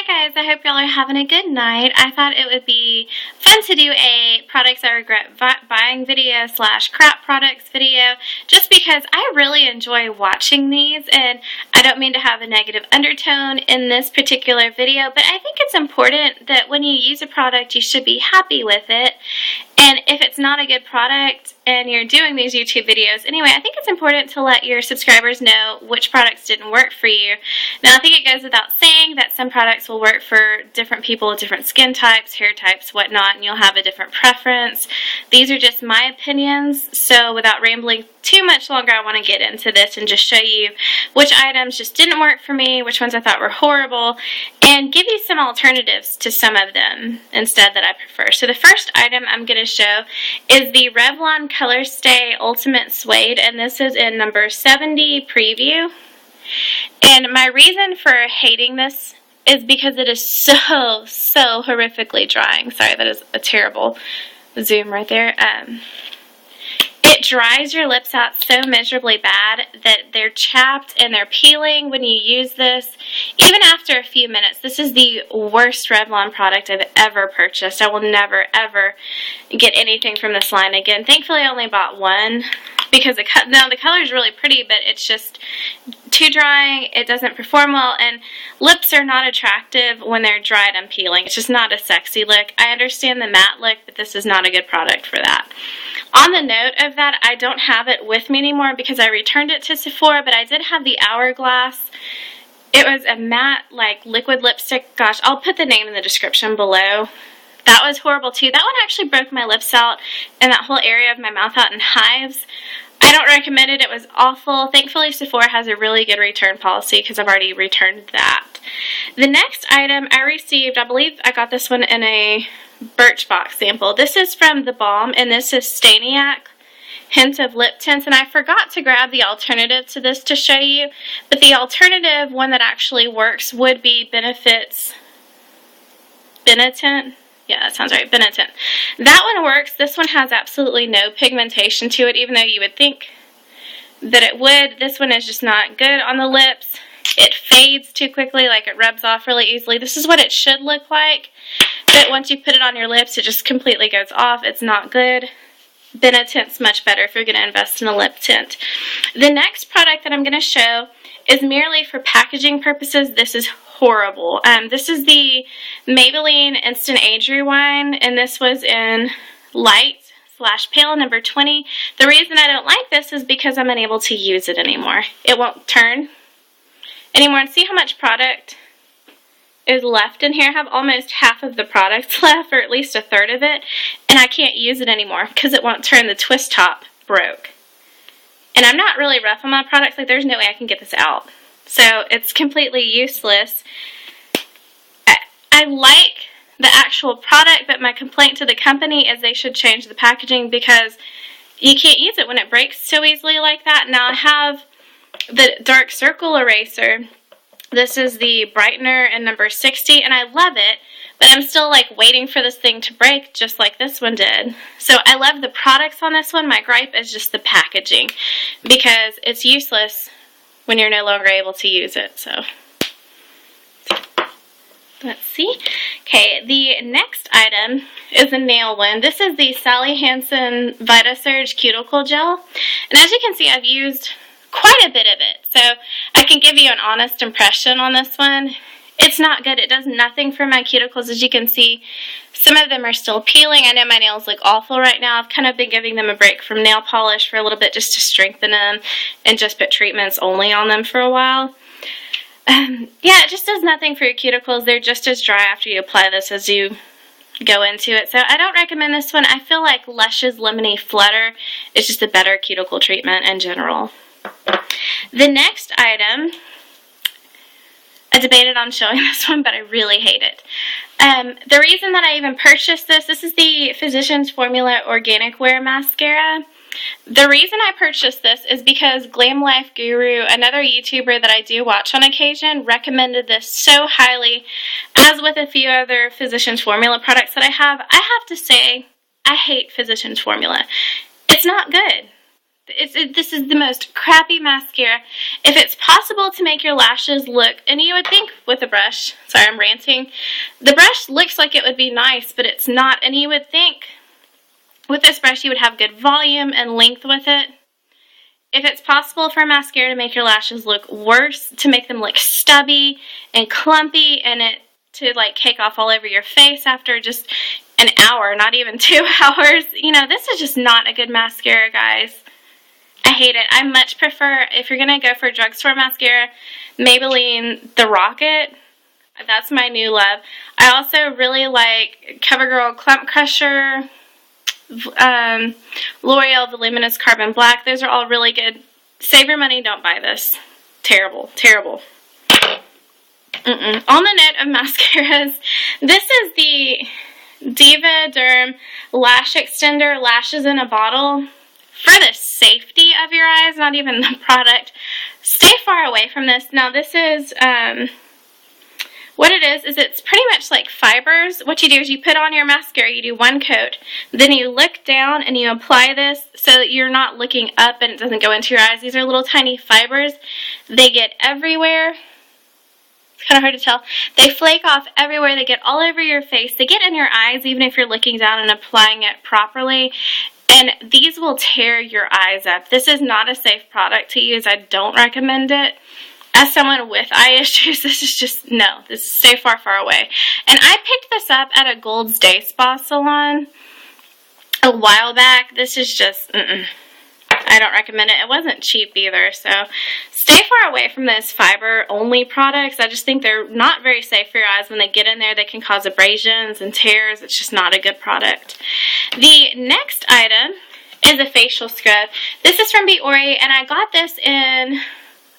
guys, I hope y'all are having a good night. I thought it would be fun to do a products I regret buying video / crap products video, just because I really enjoy watching these, and I don't mean to have a negative undertone in this particular video, but I think it's important that when you use a product you should be happy with it. And if it's not a good product and you're doing these YouTube videos, anyway, I think it's important to let your subscribers know which products didn't work for you. Now, I think it goes without saying that some products will work for different people, different skin types, hair types, whatnot, and you'll have a different preference. These are just my opinions, so without rambling too much longer, I want to get into this and just show you which items just didn't work for me, which ones I thought were horrible, and give you some alternatives to some of them instead that I prefer. So the first item I'm going to show is the Revlon Color Stay Ultimate Suede, and this is in number 70 preview. And my reason for hating this is because it is so horrifically drying. Sorry, that is a terrible zoom right there. It dries your lips out so miserably bad that they're chapped and they're peeling when you use this. Even after a few minutes, this is the worst Revlon product I've ever purchased. I will never, ever get anything from this line again. Thankfully, I only bought one because the color is really pretty, but it's just too drying. It doesn't perform well, and lips are not attractive when they're dried and peeling. It's just not a sexy look. I understand the matte look, but this is not a good product for that. On the note of that, I don't have it with me anymore because I returned it to Sephora, but I did have the Hourglass. It was a matte, like, liquid lipstick. Gosh, I'll put the name in the description below. That was horrible too. That one actually broke my lips out and that whole area of my mouth out in hives. I don't recommend it. It was awful. Thankfully, Sephora has a really good return policy because I've already returned that. The next item I received, I believe I got this one in a Birchbox sample. This is from The Balm, and this is Staniac Hint of Lip Tints, and I forgot to grab the alternative to this to show you, but the alternative one that actually works would be Benefit's Benetint. Yeah, that sounds right, Benetint. That one works. This one has absolutely no pigmentation to it, even though you would think that it would. This one is just not good on the lips. It fades too quickly, like it rubs off really easily. This is what it should look like, but once you put it on your lips, it just completely goes off. It's not good. Benetint's much better if you're going to invest in a lip tint. The next product that I'm going to show is merely for packaging purposes. This is horrible. This is the Maybelline Instant Age Rewind, and this was in light / pale number 20. The reason I don't like this is because I'm unable to use it anymore. It won't turn anymore. And see how much product is left in here? I have almost half of the product left, or at least a third of it, and I can't use it anymore because it won't turn. The twist top broke. And I'm not really rough on my products. Like, there's no way I can get this out. So it's completely useless. I like the actual product, but my complaint to the company is they should change the packaging because you can't use it when it breaks so easily like that. Now I have the Dark Circle Eraser. This is the Brightener in number 60, and I love it, but I'm still like waiting for this thing to break just like this one did. So I love the products on this one. My gripe is just the packaging because it's useless when you're no longer able to use it. So let's see. Okay, the next item is a nail one. This is the Sally Hansen VitaSurge Cuticle Gel, and as you can see, I've used quite a bit of it, so I can give you an honest impression on this one. It's not good. It does nothing for my cuticles. As you can see, some of them are still peeling. I know my nails look awful right now. I've kind of been giving them a break from nail polish for a little bit just to strengthen them and just put treatments only on them for a while. Yeah, it just does nothing for your cuticles. They're just as dry after you apply this as you go into it. So I don't recommend this one. I feel like Lush's Lemony Flutter is just a better cuticle treatment in general. The next item, I debated on showing this one, but I really hate it. The reason that I even purchased this is the Physicians Formula Organic Wear Mascara. The reason I purchased this is because Glam Life Guru, another YouTuber that I do watch on occasion, recommended this so highly, as with a few other Physicians Formula products that I have. I have to say, I hate Physicians Formula. It's not good. This is the most crappy mascara. If it's possible to make your lashes look, and you would think with a brush, sorry I'm ranting, the brush looks like it would be nice, but it's not, and you would think with this brush you would have good volume and length with it. If it's possible for a mascara to make your lashes look worse, to make them look stubby and clumpy, and it to like cake off all over your face after just an hour, not even 2 hours, you know, this is just not a good mascara, guys. I hate it. I much prefer, if you're going to go for drugstore mascara, Maybelline The Rocket. That's my new love. I also really like CoverGirl Clump Crusher, L'Oreal Voluminous Carbon Black. Those are all really good. Save your money, don't buy this. Terrible, terrible. On the note of mascaras, this is the Diva Derm Lash Extender Lashes in a Bottle. For the safety of your eyes, not even the product, stay far away from this. Now this is, what it is it's pretty much like fibers. What you do is you put on your mascara, you do one coat, then you look down and you apply this so that you're not looking up and it doesn't go into your eyes. These are little tiny fibers. They get everywhere. It's kind of hard to tell. They flake off everywhere. They get all over your face. They get in your eyes even if you're looking down and applying it properly. And these will tear your eyes up. This is not a safe product to use. I don't recommend it. As someone with eye issues, this is just, no. This is stay far, far away. And I picked this up at a Gold's Day Spa salon a while back. This is just, I don't recommend it. It wasn't cheap either, so stay far away from those fiber-only products. I just think they're not very safe for your eyes. When they get in there, they can cause abrasions and tears. It's just not a good product. The next item is a facial scrub. This is from Biore, and I got this in,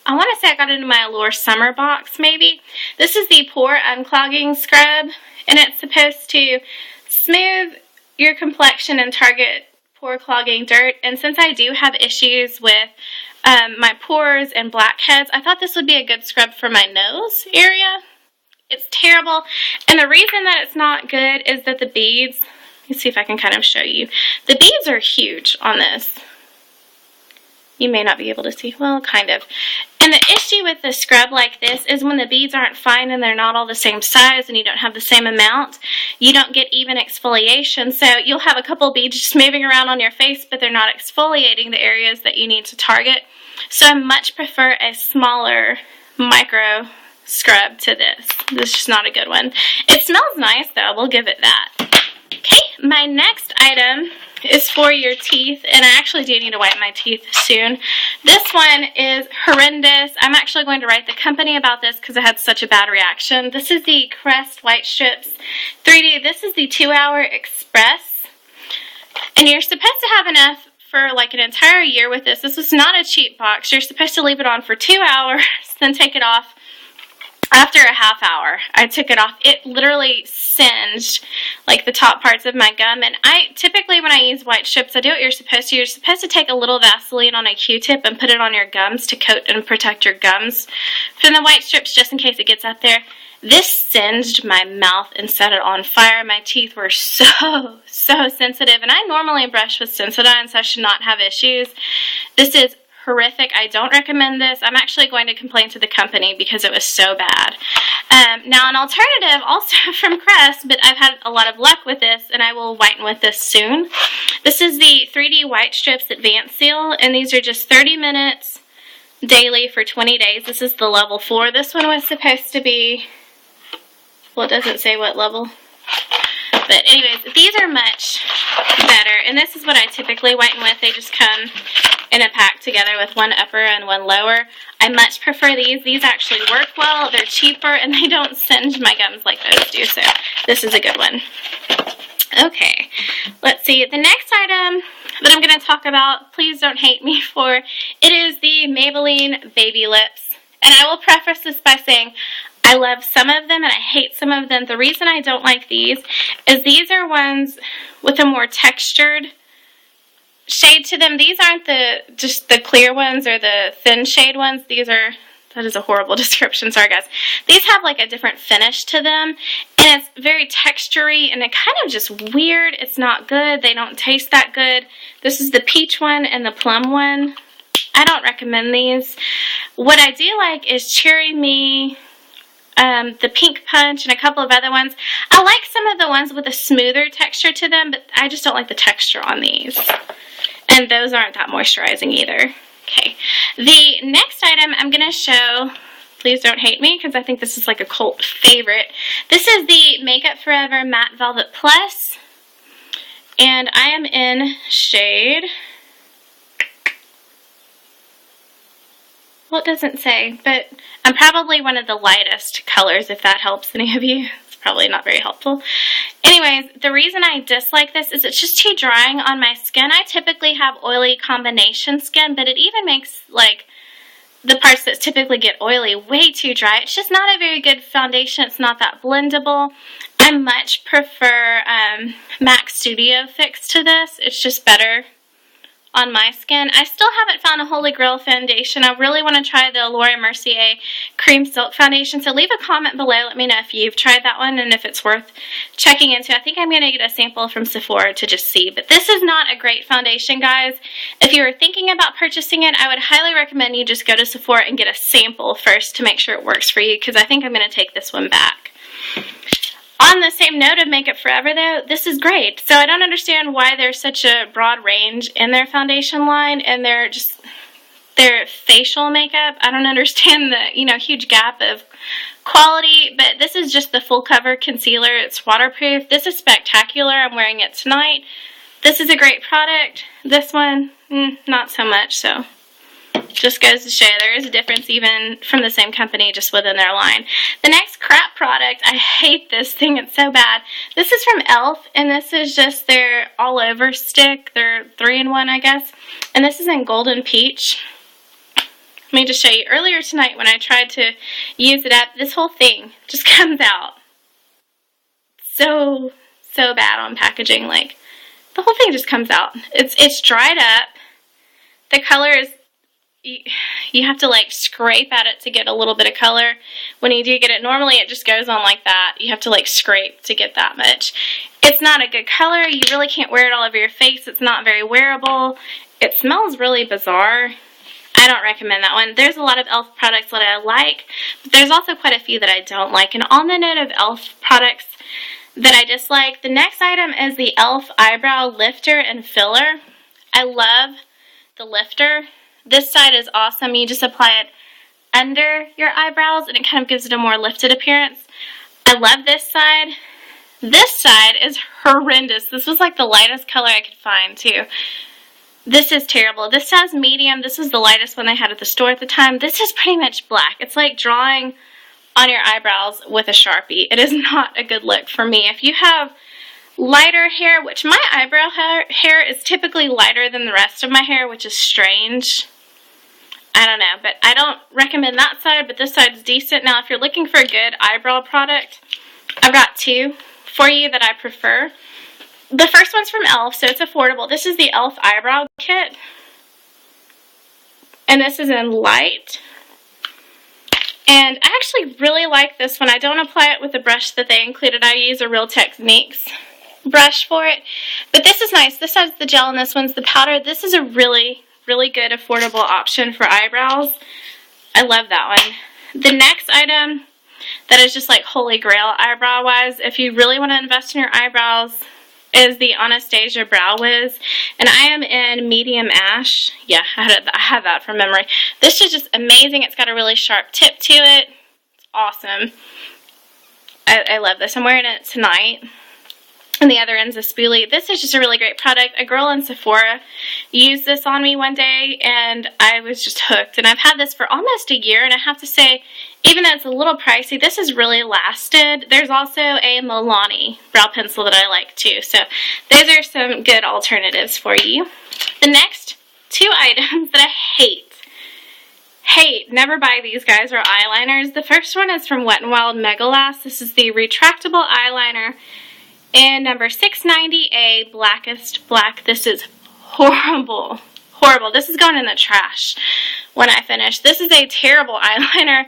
I want to say I got it in my Allure summer box, maybe. This is the Pore Unclogging Scrub, and it's supposed to smooth your complexion and target pore clogging dirt. And since I do have issues with my pores and blackheads, I thought this would be a good scrub for my nose area. It's terrible. And the reason that it's not good is that the beads, let's see if I can kind of show you. The beads are huge on this. You may not be able to see. Well, kind of. And the issue with the scrub like this is when the beads aren't fine and they're not all the same size and you don't have the same amount, you don't get even exfoliation. So you'll have a couple beads just moving around on your face, but they're not exfoliating the areas that you need to target. So I much prefer a smaller micro scrub to this. This is just not a good one. It smells nice though, we'll give it that. Okay, my next item is for your teeth, and I actually do need to wipe my teeth soon. This one is horrendous. I'm actually going to write the company about this because I had such a bad reaction. This is the Crest White Strips 3D. This is the 2-Hour Express, and you're supposed to have enough for like an entire year with this. This was not a cheap box. You're supposed to leave it on for 2 hours, then take it off. After a half hour, I took it off. It literally singed like the top parts of my gum. And I typically, when I use white strips, I do what you're supposed to. You're supposed to take a little Vaseline on a Q-tip and put it on your gums to coat and protect your gums from the white strips just in case it gets up there. This singed my mouth and set it on fire. My teeth were so sensitive. And I normally brush with Sensodyne, so I should not have issues. This is horrific. I don't recommend this. I'm actually going to complain to the company because it was so bad. Now an alternative also from Crest, but I've had a lot of luck with this and I will whiten with this soon. This is the 3D White Strips Advanced Seal, and these are just 30 minutes daily for 20 days. This is the level 4. This one was supposed to be, well, it doesn't say what level. But anyways, these are much better, and this is what I typically whiten with. They just come in a pack together with one upper and one lower. I much prefer these. These actually work well. They're cheaper, and they don't singe my gums like those do, so this is a good one. Okay, let's see. The next item that I'm going to talk about, please don't hate me for, it is the Maybelline Baby Lips. And I will preface this by saying, I love some of them and I hate some of them. The reason I don't like these is these are ones with a more textured shade to them. These aren't just the clear ones or the thin shade ones. These are That is a horrible description. Sorry, guys. These have like a different finish to them, and it's very textury, and it kind of just weird. It's not good. They don't taste that good. This is the peach one and the plum one. I don't recommend these. What I do like is Cherry Me, the Pink Punch, and a couple of other ones. I like some of the ones with a smoother texture to them, but I just don't like the texture on these. And those aren't that moisturizing either. Okay, the next item I'm going to show, please don't hate me because I think this is like a cult favorite. This is the Makeup Forever Matte Velvet Plus, and I am in shade, well, it doesn't say, but I'm probably one of the lightest colors, if that helps any of you. It's probably not very helpful. Anyways, the reason I dislike this is it's just too drying on my skin. I typically have oily combination skin, but it even makes, like, the parts that typically get oily way too dry. It's just not a very good foundation. It's not that blendable. I much prefer MAC Studio Fix to this. It's just better on my skin. I still haven't found a holy grail foundation. I really want to try the Laura Mercier Cream Silk Foundation, so leave a comment below. Let me know if you've tried that one and if it's worth checking into. I think I'm going to get a sample from Sephora to just see, but this is not a great foundation, guys. If you were thinking about purchasing it, I would highly recommend you just go to Sephora and get a sample first to make sure it works for you, because I think I'm going to take this one back. On the same note of Makeup Forever, though, this is great. So I don't understand why there's such a broad range in their foundation line and their facial makeup. I don't understand the, huge gap of quality, but this is just the full cover concealer. It's waterproof. This is spectacular. I'm wearing it tonight. This is a great product. This one, not so much, so just goes to show there is a difference even from the same company just within their line. The next crap product, I hate this thing, it's so bad. This is from e.l.f. and this is just their all over stick, their 3-in-1 I guess, and this is in Golden Peach. Let me just show you. Earlier tonight when I tried to use it up, this whole thing just comes out. So bad on packaging, like the whole thing just comes out. It's dried up. The color is, you have to like scrape at it to get a little bit of color. When you do get it, normally it just goes on like that. You have to like scrape to get that much. It's not a good color. You really can't wear it all over your face. It's not very wearable. It smells really bizarre. I don't recommend that one. There's a lot of e.l.f. products that I like, but there's also quite a few that I don't like. And on the note of e.l.f. products that I dislike, the next item is the e.l.f. Eyebrow Lifter and Filler. I love the lifter. This side is awesome. You just apply it under your eyebrows and it kind of gives it a more lifted appearance. I love this side. This side is horrendous. This was like the lightest color I could find too. This is terrible. This says medium. This was the lightest one I had at the store at the time. This is pretty much black. It's like drawing on your eyebrows with a Sharpie. It is not a good look for me. If you have lighter hair, which my eyebrow hair is typically lighter than the rest of my hair, which is strange. I don't know, but I don't recommend that side, but this side's decent. Now, if you're looking for a good eyebrow product, I've got two for you that I prefer. The first one's from e.l.f., so it's affordable. This is the e.l.f. Eyebrow Kit, and this is in light. And I actually really like this one. I don't apply it with the brush that they included. I use a Real Techniques brush for it, but this is nice. This has the gel and this one's the powder. This is a really good affordable option for eyebrows. I love that one. The next item that is just like holy grail eyebrow wise, if you really want to invest in your eyebrows, is the Anastasia Brow Wiz, and I am in medium ash. Yeah, I had that from memory. This is just amazing. It's got a really sharp tip to it. It's awesome. I love this. I'm wearing it tonight. And the other end's a spoolie. This is just a really great product. A girl in Sephora used this on me one day, and I was just hooked. And I've had this for almost a year, and I have to say, even though it's a little pricey, this has really lasted. There's also a Milani brow pencil that I like too. So those are some good alternatives for you. The next two items that I hate, never buy these guys, are eyeliners. The first one is from Wet n Wild Mega Last. This is the retractable eyeliner in number 690A, Blackest Black. This is horrible. horrible. This is going in the trash when I finish. This is a terrible eyeliner.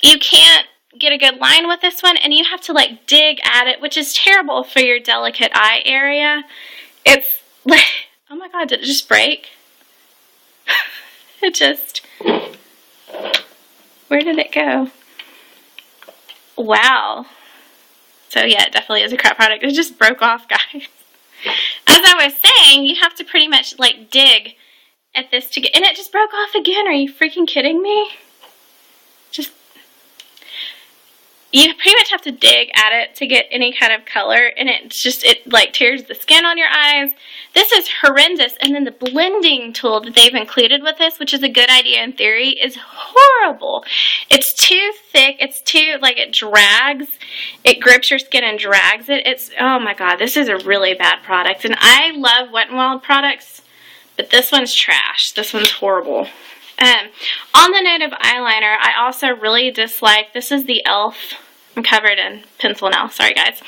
You can't get a good line with this one, and you have to like dig at it, which is terrible for your delicate eye area. It's like, oh my god, did it just break? It just, where did it go? Wow. So yeah, it definitely is a crap product. It just broke off, guys. As I was saying, you have to pretty much like dig at this to get, and it just broke off again. Are you freaking kidding me? Just, you pretty much have to dig at it to get any kind of color, and it like tears the skin on your eyes. This is horrendous. And then the blending tool that they've included with this, which is a good idea in theory, is horrible. It's too thick. It's too, like, it drags. It grips your skin and drags it. It's, oh my god, this is a really bad product. And I love Wet n Wild products, but this one's trash. This one's horrible. On the note of eyeliner, I also really dislike, this is the e.l.f. I'm covered in pencil now. Sorry, guys.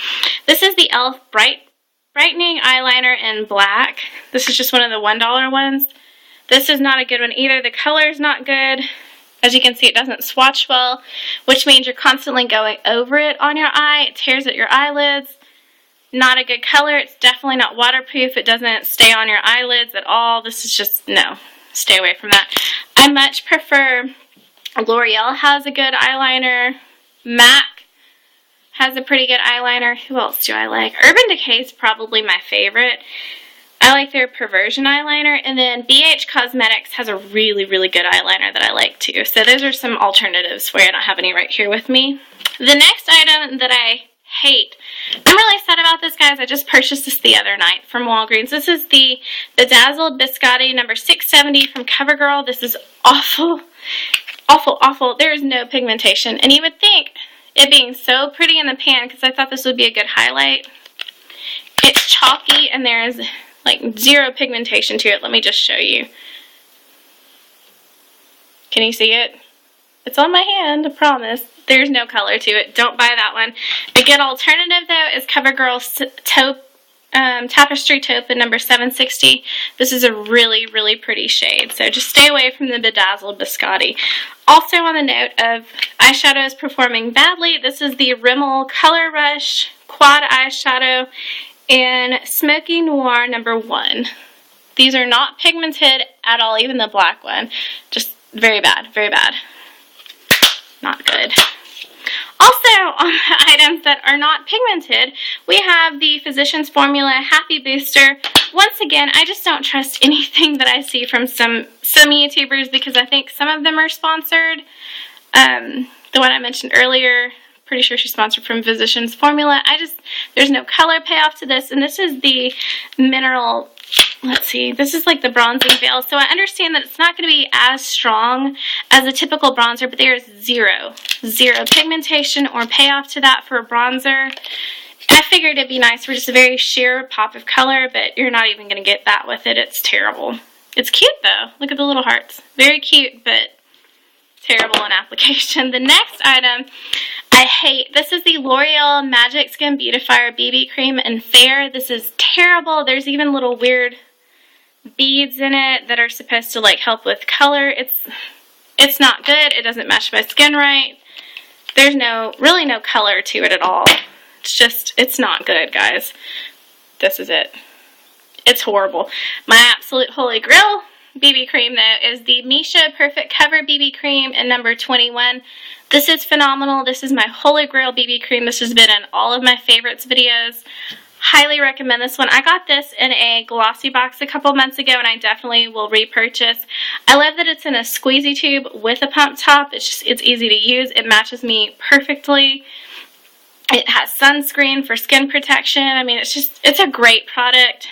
This is the e.l.f. Brightening eyeliner in black. This is just one of the $1 ones. This is not a good one either. The color is not good. As you can see, it doesn't swatch well, which means you're constantly going over it on your eye. It tears at your eyelids. Not a good color. It's definitely not waterproof. It doesn't stay on your eyelids at all. This is just, no. Stay away from that. I much prefer, L'Oreal has a good eyeliner. MAC has a pretty good eyeliner. Who else do I like? Urban Decay is probably my favorite. I like their Perversion eyeliner. And then BH Cosmetics has a really, really good eyeliner that I like too. So those are some alternatives for you. I don't have any right here with me. The next item that I hate, I'm really sad about this, guys. I just purchased this the other night from Walgreens. This is the Bedazzled Biscotti number 670 from CoverGirl. This is awful. Awful, awful. There is no pigmentation. And you would think, it being so pretty in the pan, because I thought this would be a good highlight, it's chalky and there is like zero pigmentation to it. Let me just show you. Can you see it? It's on my hand, I promise. There's no color to it. Don't buy that one. A good alternative, though, is CoverGirl's taupe, Tapestry Taupe in number 760. This is a really, really pretty shade. So just stay away from the Bedazzled Biscotti. Also on the note of eyeshadows performing badly, this is the Rimmel Color Rush Quad Eyeshadow in Smoky Noir number 1. These are not pigmented at all, even the black one. Just very bad, very bad. Not good. Also, on the items that are not pigmented, we have the Physicians Formula Happy Booster. Once again, I just don't trust anything that I see from some YouTubers because I think some of them are sponsored. The one I mentioned earlier, pretty sure she's sponsored from Physicians Formula. There's no color payoff to this, and this is the mineral, let's see, this is like the bronzing veil. So I understand that it's not going to be as strong as a typical bronzer, but there is zero pigmentation or payoff to that for a bronzer. I figured it'd be nice for just a very sheer pop of color, but you're not even going to get that with it. It's terrible. It's cute though. Look at the little hearts. Very cute, but terrible in application. The next item I hate. This is the L'Oreal Magic Skin Beautifier BB Cream in Fair. This is terrible. There's even little weird beads in it that are supposed to like help with color. It's not good. It doesn't match my skin right. There's really no color to it at all. It's not good, guys. This is it. It's horrible. My absolute holy grail BB cream, though, is the Misha Perfect Cover BB Cream in number 21. This is phenomenal. This is my holy grail BB cream. This has been in all of my favorites videos. Highly recommend this one. I got this in a glossy box a couple months ago, and I definitely will repurchase. I love that it's in a squeezy tube with a pump top. It's easy to use. It matches me perfectly. It has sunscreen for skin protection. I mean, it's a great product.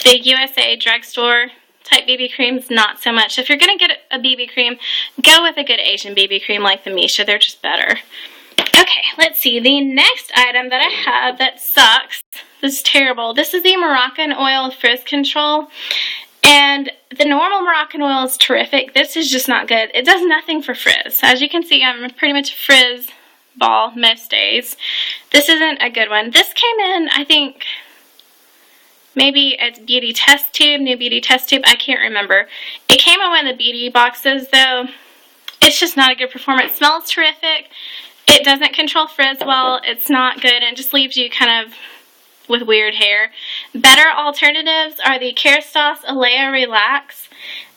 The USA drugstore type BB creams, not so much. If you're going to get a BB cream, go with a good Asian BB cream like the Misha. They're just better. Okay, let's see. The next item that I have that sucks, this is terrible. This is the Moroccan Oil Frizz Control. And the normal Moroccan oil is terrific. This is just not good. It does nothing for frizz. As you can see, I'm pretty much a frizz ball most days. This isn't a good one. This came in, I think, maybe it's beauty test tube, new beauty test tube, I can't remember. It came in one of the beauty boxes though. It's just not a good performance. It smells terrific. It doesn't control frizz well. It's not good, and it just leaves you kind of with weird hair. Better alternatives are the Kerastase Alea Relax.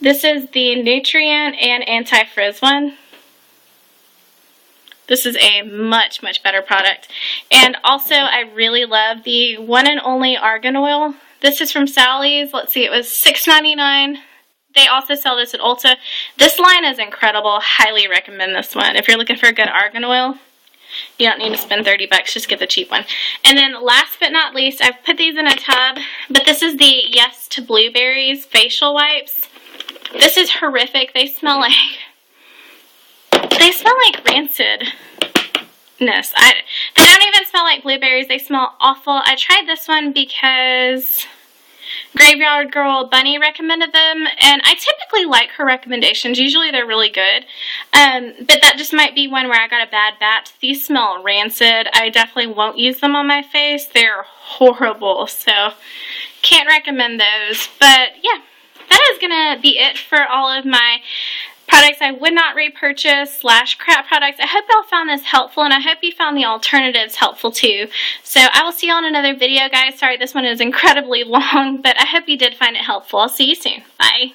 This is the nutrient and anti-frizz one. This is a much, much better product. And also, I really love the One and Only Argan Oil. This is from Sally's. Let's see, it was $6.99. They also sell this at Ulta. This line is incredible. Highly recommend this one. If you're looking for a good argan oil, you don't need to spend 30 bucks. Just get the cheap one. And then last but not least, I've put these in a tub, but this is the Yes to Blueberries facial wipes. This is horrific. They smell like rancidness. They don't even smell like blueberries. They smell awful. I tried this one because Graveyard Girl Bunny recommended them, and I typically like her recommendations. Usually they're really good, but that just might be one where I got a bad batch. These smell rancid. I definitely won't use them on my face. They're horrible, so can't recommend those. But yeah, that is gonna be it for all of my products I would not repurchase / crap products. I hope y'all found this helpful, and I hope you found the alternatives helpful too. So I will see you on another video, guys. Sorry this one is incredibly long, but I hope you did find it helpful. I'll see you soon. Bye.